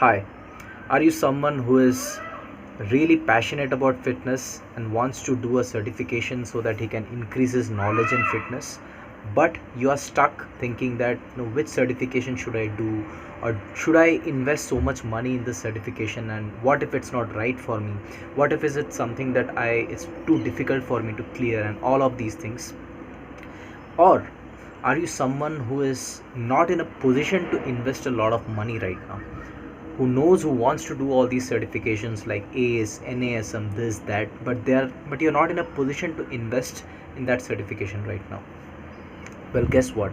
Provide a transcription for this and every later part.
Hi, are you someone who is really passionate about fitness and wants to do a certification so that he can increase his knowledge in fitness? But you are stuck thinking that which certification should I do, or should I invest so much money in this certification, and what if it's not right for me? What if is it something that it's too difficult for me to clear, and all of these things? Or are you someone who is not in a position to invest a lot of money right now, who wants to do all these certifications like ACE, NASM, this, that, but you're not in a position to invest in that certification right now? Well, guess what?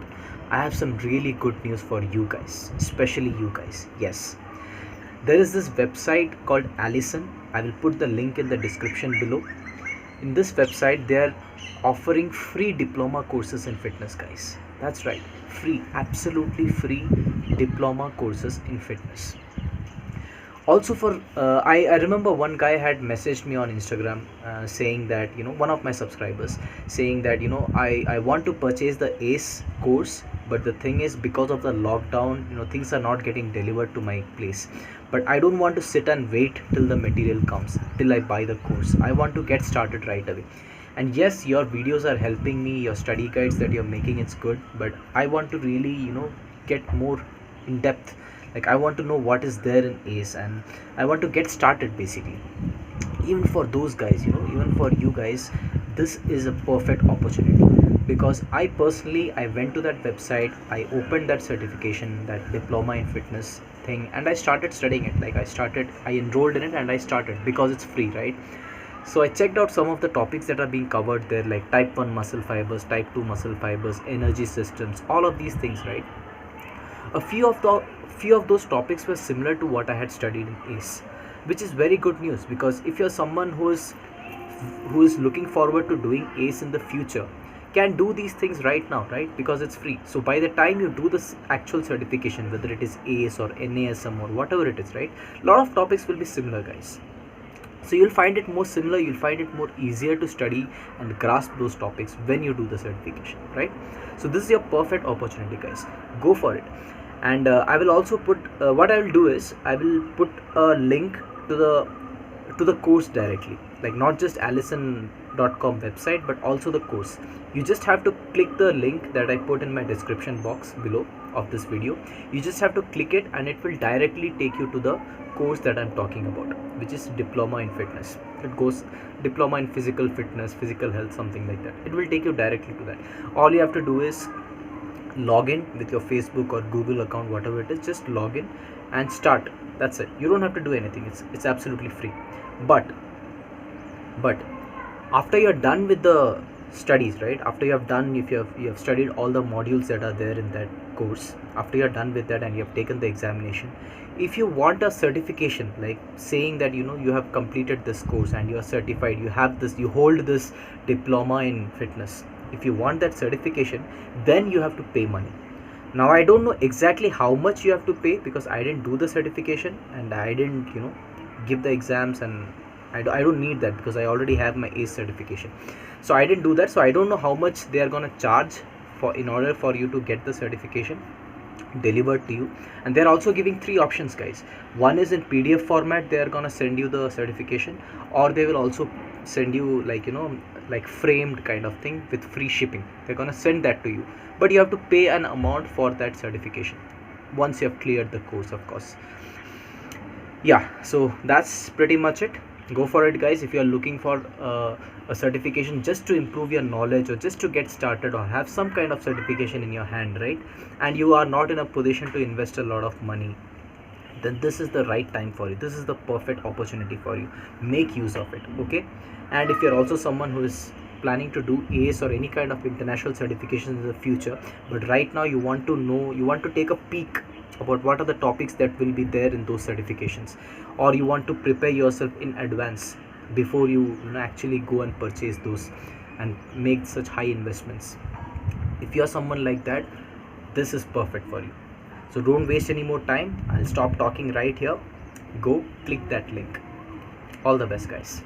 I have some really good news for you guys, especially you guys. Yes, there is this website called Allison. I will put the link in the description below. In this website, they are offering free diploma courses in fitness, guys. That's right, free, absolutely free diploma courses in fitness. Also for I remember one guy had messaged me on Instagram, saying that, one of my subscribers, saying that, I want to purchase the ACE course, but the thing is, because of the lockdown, things are not getting delivered to my place. But I don't want to sit and wait till the material comes, till I buy the course. I want to get started right away. And yes, your videos are helping me, your study guides that you're making, it's good, but I want to really, get more in depth. Like, I want to know what is there in ACE, and I want to get started basically. Even for those guys, even for you guys, this is a perfect opportunity, because I personally, I went to that website, I opened that certification, that diploma in fitness thing, and I started studying it. Like, I enrolled in it, and I started because it's free, right? So I checked out some of the topics that are being covered there, like type 1 muscle fibers, type 2 muscle fibers, energy systems, all of these things, right? A few of those topics were similar to what I had studied in ACE, which is very good news, because if you're someone who is looking forward to doing ACE in the future, can do these things right now, right? Because it's free. So by the time you do this actual certification, whether it is ACE or NASM or whatever it is, right, a lot of topics will be similar, guys. So you'll find it more similar, you'll find it more easier to study and grasp those topics when you do the certification, right? So this is your perfect opportunity, guys. Go for it. And I will also put what I will do is, I will put a link to the course directly, like not just allison.com website, but also the course. You just have to click the link that I put in my description box below of this video. You just have to click it, and it will directly take you to the course that I'm talking about, which is diploma in fitness. It goes diploma in physical fitness, physical health, something like that. It will take you directly to that. All you have to do is log in with your Facebook or Google account, whatever it is. Just log in and start. That's it. You don't have to do anything. It's absolutely free. But after you're done with the studies, right, after you have done, if you have studied all the modules that are there in that course, after you're done with that and you have taken the examination, if you want a certification, like saying that, you have completed this course and you are certified, you hold this diploma in fitness, if you want that certification, then you have to pay money. Now I don't know exactly how much you have to pay, because I didn't do the certification, and I didn't give the exams, and I don't need that, because I already have my ACE certification. So I didn't do that, so I don't know how much they are going to charge for, in order for you to get the certification delivered to you. And they're also giving three options, guys. One is in PDF format, they are going to send you the certification, or they will also send you, like framed kind of thing with free shipping. They're going to send that to you, but you have to pay an amount for that certification once you have cleared the course, of course. Yeah, so that's pretty much it. Go for it, guys. If you are looking for a certification just to improve your knowledge, or just to get started, or have some kind of certification in your hand, right, and you are not in a position to invest a lot of money, then this is the right time for you. This is the perfect opportunity for you. Make use of it, okay? And if you're also someone who is planning to do ACE or any kind of international certifications in the future, but right now you want to take a peek about what are the topics that will be there in those certifications, or you want to prepare yourself in advance before you actually go and purchase those and make such high investments, if you're someone like that, this is perfect for you. So don't waste any more time. I'll stop talking right here. Go click that link. All the best, guys.